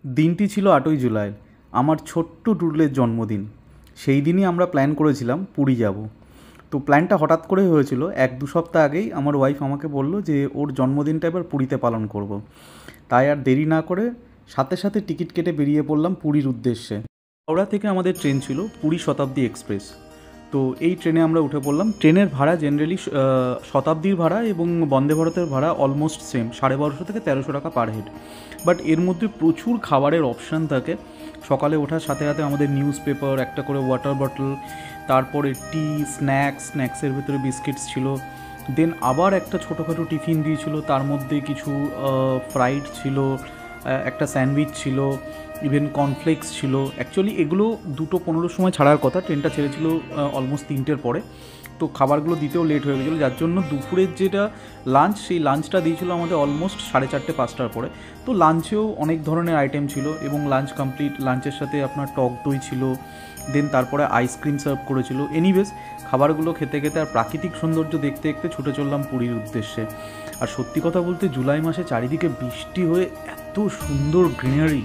দিনটি ছিল ৮ই জুলাই, আমার ছোট্ট টুটুলের জন্মদিন। সেই দিনই আমরা প্ল্যান করেছিলাম পুরী যাব। তো প্ল্যানটা হঠাৎ করে হয়েছিল, ১-২ সপ্তাহ আগেই আমার ওয়াইফ আমাকে বলল যে ওর জন্মদিনটা এবার পুরীতে পালন করব। তাই আর দেরি না করে সাথে সাথে টিকিট কেটে বেরিয়ে পড়লাম পুরীর উদ্দেশ্যে। হাওড়া থেকে আমাদের ট্রেন ছিল পুরী শতাব্দী এক্সপ্রেস। তো এই ট্রেনে আমরা উঠে পড়লাম। ট্রেনের ভাড়া জেনারেলি শতাব্দীর ভাড়া এবং বন্দে ভারতের ভাড়া অলমোস্ট সেম, 1250 থেকে 1300 টাকা পার হেড। বাট এর মধ্যে প্রচুর খাবারের অপশান থাকে। সকালে ওঠার সাথে সাথে আমাদের নিউজ পেপার, একটা করে ওয়াটার বটল, তারপরে টি, স্ন্যাক্সের ভেতরে বিস্কিটস ছিল। দেন আবার একটা ছোটোখাটো টিফিন দিয়েছিল, তার মধ্যে কিছু ফ্রাইড ছিল, একটা স্যান্ডউইচ ছিল, ইভেন কর্নফ্লেক্স ছিল। অ্যাকচুয়ালি এগুলো 2:15 সময় ছাড়ার কথা, ট্রেনটা ছেড়েছিল অলমোস্ট 3টের পরে। তো খাবারগুলো দিতেও লেট হয়ে গেছিলো, যার জন্য দুপুরের যেটা লাঞ্চ, সেই লাঞ্চটা দিয়েছিল আমাদের অলমোস্ট 4:30-5টার পরে। তো লাঞ্চেও অনেক ধরনের আইটেম ছিল এবং লাঞ্চ কমপ্লিট। লাঞ্চের সাথে আপনার টক দই ছিল, দেন তারপরে আইসক্রিম সার্ভ করেছিল। এনিওয়েজ খাবারগুলো খেতে খেতে আর প্রাকৃতিক সৌন্দর্য দেখতে দেখতে ছুটে চললাম পুরীর উদ্দেশ্যে। আর সত্যি কথা বলতে জুলাই মাসে চারিদিকে বৃষ্টি হয়ে এত সুন্দর গ্রিনারি,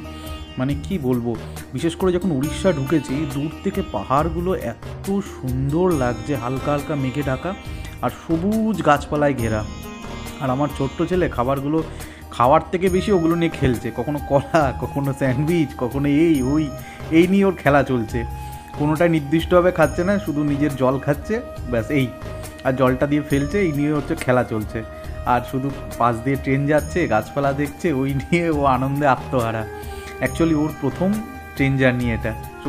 মানে কি বলবো। বিশেষ করে যখন উড়িষ্যা ঢুকেছি, দূর থেকে পাহাড়গুলো এত সুন্দর লাগছে, হালকা হালকা মেঘে ঢাকা আর সবুজ গাছপালায় ঘেরা। আর আমার ছোট্ট ছেলে খাবারগুলো খাওয়ার থেকে বেশি ওগুলো নিয়ে খেলছে, কখনো কলা, কখনো স্যান্ডউইচ, কখনো এই নিয়ে ওর খেলা চলছে। কোনোটাই নির্দিষ্টভাবে খাচ্ছে না, শুধু নিজের জল খাচ্ছে, ব্যাস এই। আর জলটা দিয়ে ফেলছে, এই নিয়ে হচ্ছে খেলা চলছে। আর শুধু পাশ দিয়ে ট্রেন যাচ্ছে, গাছপালা দেখছে, ওই নিয়ে ও আনন্দে আত্মহারা। অ্যাকচুয়ালি ওর প্রথম ট্রেন জার্নি এটা, তো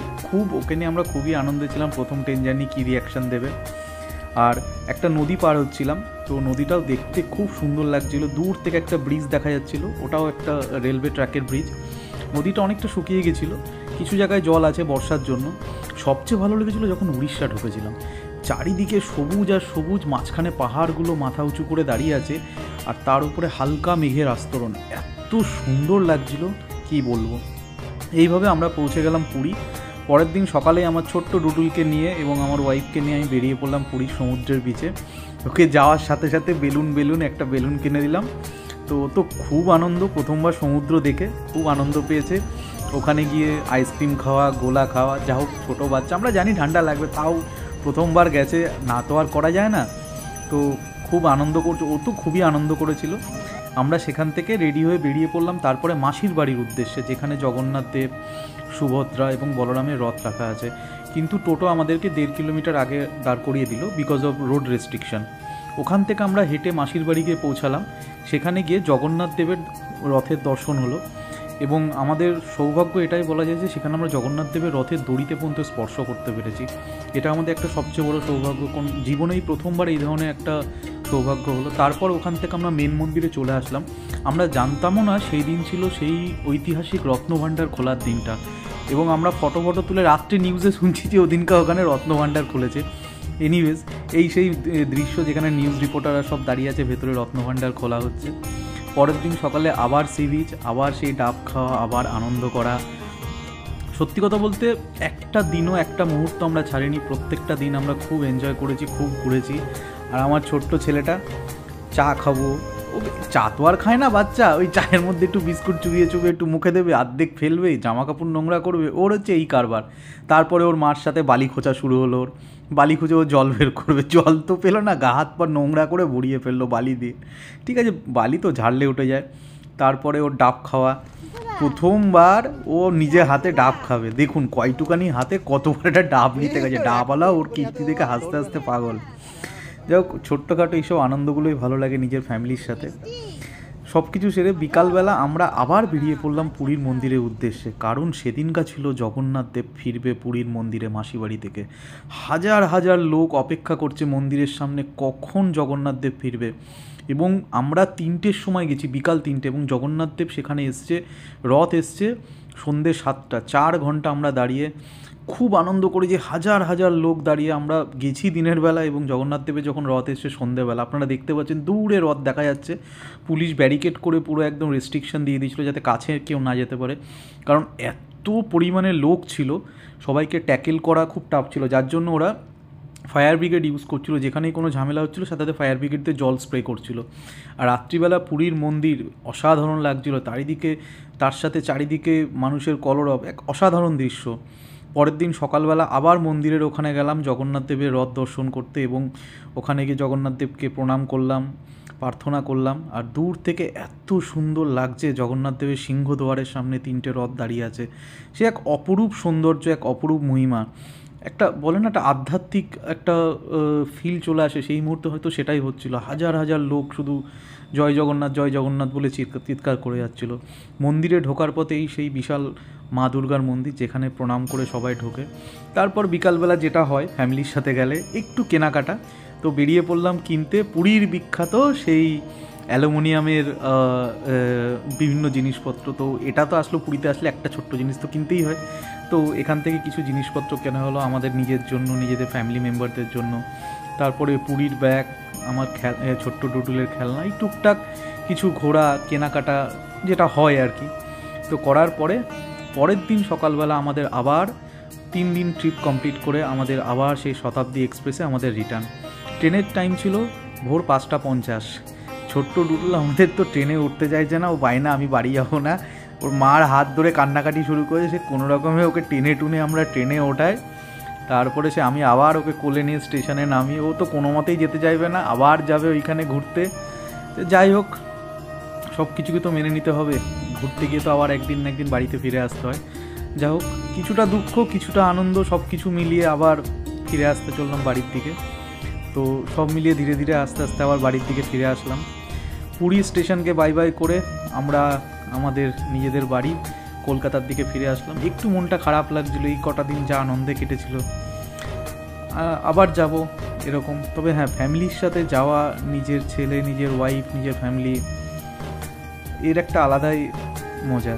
ওকে নিয়ে আমরা খুবই আনন্দে ছিলাম। প্রথম ট্রেন জার্নি কী রিয়াকশান দেবে। আর একটা নদী পার হচ্ছিলাম, তো নদীটাও দেখতে খুব সুন্দর লাগছিল। দূর থেকে একটা ব্রিজ দেখা যাচ্ছিল, ওটাও একটা রেলওয়ে ট্র্যাকের ব্রিজ। নদীটা অনেকটা শুকিয়ে গেছিলো, কিছু জায়গায় জল আছে বর্ষার জন্য। সবচেয়ে ভালো লেগেছিলো যখন উড়িষ্যা ঢুকেছিলাম, চারিদিকে সবুজ আর সবুজ, মাঝখানে পাহাড়গুলো মাথা উঁচু করে দাঁড়িয়ে আছে, আর তার উপরে হালকা মেঘের আস্তরণ, এত সুন্দর লাগছিল কি বলবো। এইভাবে আমরা পৌঁছে গেলাম পুরী। পরের দিন সকালে আমার ছোট্ট ডুডুলকে নিয়ে এবং আমার ওয়াইফকে নিয়ে আমি বেরিয়ে পড়লাম পুরীর সমুদ্রের বিচে। ওকে যাওয়ার সাথে সাথে একটা বেলুন কিনে দিলাম। তো খুব আনন্দ, প্রথমবার সমুদ্র দেখে খুব আনন্দ পেয়েছে। ওখানে গিয়ে আইসক্রিম খাওয়া, গোলা খাওয়া, যা হোক ছোটো বাচ্চা, আমরা জানি ঠান্ডা লাগবে, তাও প্রথমবার গেছে, না তো আর করা যায় না। তো খুব আনন্দ করছে, ও তো খুবই আনন্দ করেছিল। আমরা সেখান থেকে রেডি হয়ে বেরিয়ে পড়লাম তারপরে মাসির বাড়ির উদ্দেশ্যে, যেখানে জগন্নাথ দেব, সুভদ্রা এবং বলরামের রথ রাখা আছে। কিন্তু টোটো আমাদেরকে 1.5 কিলোমিটার আগে দাঁড় করিয়ে দিল বিকজ অফ রোড রেস্ট্রিকশন। ওখান থেকে আমরা হেঁটে মাসির বাড়ি গিয়ে পৌঁছালাম। সেখানে গিয়ে জগন্নাথ দেবের রথের দর্শন হলো এবং আমাদের সৌভাগ্য এটাই বলা যায় যে সেখানে আমরা জগন্নাথ দেবের রথের দড়িতে পর্যন্ত স্পর্শ করতে পেরেছি। এটা আমাদের একটা সবচেয়ে বড় সৌভাগ্য, জীবনেই প্রথমবার এই ধরনের একটা সৌভাগ্য হলো। তারপর ওখান থেকে আমরা মেন মন্দিরে চলে আসলাম। আমরা জানতামও না সেই দিন ছিল সেই ঐতিহাসিক রত্নভাণ্ডার খোলার দিনটা, এবং আমরা ফটো তুলে রাত্রে নিউজে শুনছি যে ওদিনকার ওখানে রত্নভাণ্ডার খুলেছে। এনিওয়েজ সেই দৃশ্য যেখানে নিউজ রিপোর্টাররা সব দাঁড়িয়ে আছে, ভেতরে রত্নভাণ্ডার খোলা হচ্ছে। পরের দিন সকালে আবার সি বিচ, আবার সেই ডাব খাওয়া, আবার আনন্দ করা। সত্যি কথা বলতে একটা দিনও একটা মুহূর্ত আমরা ছাড়িনি, প্রত্যেকটা দিন আমরা খুব এনজয় করেছি, খুব ঘুরেছি। আর আমার ছোট্ট ছেলেটা চা খাবো, ও চা তো আর খায় না বাচ্চা, ওই চায়ের মধ্যে একটু বিস্কুট চুবিয়ে একটু মুখে দেবে, অর্ধেক ফেলবে, জামা কাপড় নোংরা করবে, ওর হচ্ছে এই কারবার। তারপরে ওর মার সাথে বালি খোঁচা শুরু হলো, ওর বালি খুঁজে ও জল বের করবে, জল তো পেলো না, গা হাত পা নোংরা করে ভরিয়ে ফেললো বালি দিয়ে। ঠিক আছে, বালি তো ঝাড়লে উঠে যায়। তারপরে ওর ডাব খাওয়া, প্রথমবার ও নিজে হাতে ডাব খাবে। দেখুন কয়টুকানি হাতে কতবার একটা ডাব নিতে গেছে, ডাবওয়ালা ওর কীর্তি দেখে হাসতে হাসতে পাগল। যাই হোক, ছোট্টখাটো এইসব আনন্দগুলোই ভালো লাগে নিজের ফ্যামিলির সাথে। সব কিছু সেরে বিকালবেলা আমরা আবার বেরিয়ে পড়লাম পুরীর মন্দিরের উদ্দেশ্যে, কারণ সেদিনকার ছিল জগন্নাথ দেব ফিরবে পুরীর মন্দিরে মাসিবাড়ি থেকে। হাজার হাজার লোক অপেক্ষা করছে মন্দিরের সামনে, কখন জগন্নাথ দেব ফিরবে। এবং আমরা 3টের সময় গেছি, বিকাল 3টে, এবং জগন্নাথ দেব সেখানে এসছে, রথ এসছে সন্ধ্যে 7টা। 4 ঘন্টা আমরা দাঁড়িয়ে খুব আনন্দ করে, যে হাজার হাজার লোক দাঁড়িয়ে। আমরা গেছি দিনের বেলা এবং জগন্নাথ দেবের যখন রথ এসছে সন্ধ্যেবেলা, আপনারা দেখতে পাচ্ছেন দূরে রথ দেখা যাচ্ছে। পুলিশ ব্যারিকেড করে পুরো একদম রেস্ট্রিকশন দিয়ে দিয়েছিল যাতে কাছে কেউ না যেতে পারে, কারণ এত পরিমাণে লোক ছিল, সবাইকে ট্যাকেল করা খুব টাফ ছিল। যার জন্য ওরা ফায়ার ব্রিগেড ইউজ করছিল, যেখানেই কোনো ঝামেলা হচ্ছিলো সাথে সাথে ফায়ার ব্রিগেডদের জল স্প্রে করছিল। আর রাত্রিবেলা পুরীর মন্দির অসাধারণ লাগছিল, তার সাথে চারিদিকে মানুষের কলরব, এক অসাধারণ দৃশ্য। পরের দিন সকালবেলা আবার মন্দিরের ওখানে গেলাম জগন্নাথ দেবের রথ দর্শন করতে, এবং ওখানে গিয়ে জগন্নাথ দেবকে প্রণাম করলাম, প্রার্থনা করলাম। আর দূর থেকে এত সুন্দর লাগছে, জগন্নাথ দেবের সিংহদ্বারের সামনে 3টে রথ দাঁড়িয়ে আছে। সে এক অপরূপ সৌন্দর্য, এক অপরূপ মহিমা, একটা বলে না একটা আধ্যাত্মিক একটা ফিল চলে আসে। সেই মুহূর্তে হয়তো সেটাই হচ্ছিল, হাজার হাজার লোক শুধু জয় জগন্নাথ বলে চিৎকার করে যাচ্ছিল। মন্দিরে ঢোকার পথেই সেই বিশাল মা দুর্গার মন্দির, যেখানে প্রণাম করে সবাই ঢোকে। তারপর বিকালবেলা যেটা হয় ফ্যামিলির সাথে গেলে একটু কেনাকাটা, তো বেরিয়ে পড়লাম কিনতে পুরীর বিখ্যাত সেই অ্যালুমিনিয়ামের বিভিন্ন জিনিসপত্র। তো এটা তো আসলে পুরীতে আসলে একটা ছোট্ট জিনিস তো কিনতেই হয়, তো এখান থেকে কিছু জিনিসপত্র কেনা হলো আমাদের নিজের জন্য, নিজেদের ফ্যামিলি মেম্বারদের জন্য। তারপরে পুরীর ব্যাগ, আমার ছোট্ট ডুডুলের খেলনা, এই টুকটাক কিছু ঘোরা কেনাকাটা যেটা হয় আর কি। তো করার পরের দিন সকালবেলা আমাদের আবার 3 দিন ট্রিপ কমপ্লিট করে আমাদের আবার সেই শতাব্দী এক্সপ্রেসে আমাদের রিটার্ন। ট্রেনের টাইম ছিল ভোর 5:50। ছোট্ট ডুডুল আমাদের তো ট্রেনে উঠতে চাইছে না, ও বায়না আমি বাড়ি যাবো না, ওর মার হাত ধরে কান্নাকাটি শুরু করেছে। সে কোনো রকমে ওকে টেনে আমরা ট্রেনে ওঠাই। তারপরে আমি আবার ওকে কোলে নিয়ে স্টেশনে নামি, ও তো কোনো মতেই যেতে চাইবে না, আবার যাবে ওইখানে ঘুরতে। যাই হোক, সব কিছুকে তো মেনে নিতে হবে, ঘুরতে গিয়ে তো আবার একদিন না একদিন বাড়িতে ফিরে আসতে হয়। যাই হোক, কিছুটা দুঃখ কিছুটা আনন্দ সব কিছু মিলিয়ে আবার ফিরে আসতে চললাম বাড়ির দিকে। তো সব মিলিয়ে ধীরে ধীরে আস্তে আস্তে আবার বাড়ির দিকে ফিরে আসলাম। পুরী স্টেশনকে বাই বাই করে আমরা আমাদের নিজেদের বাড়ি কলকাতার দিকে ফিরে আসলাম। একটু মনটা খারাপ লাগছিলো, এই কটা দিন যা আনন্দে কেটেছিল, আবার যাব এরকম। তবে হ্যাঁ, ফ্যামিলির সাথে যাওয়া, নিজের ছেলে, নিজের ওয়াইফ, নিজের ফ্যামিলি, এর একটা আলাদাই মজা।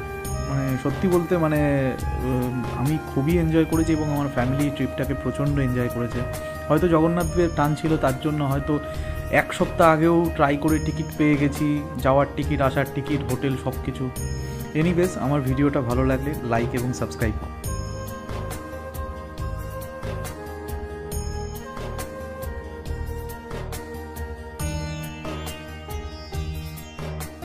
মানে সত্যি বলতে আমি খুবই এনজয় করেছি, এবং আমার ফ্যামিলি ট্রিপটাকে প্রচণ্ড এনজয় করেছে। হয়তো জগন্নাথের টান ছিল, তার জন্য হয়তো 1 সপ্তাহ আগেও ট্রাই করে টিকিট পেয়ে গেছি, যাওয়ার টিকিট, আসার টিকিট, হোটেল সব কিছু। এনিওয়েজ, আমার ভিডিওটা ভালো লাগলে লাইক এবং সাবস্ক্রাইব।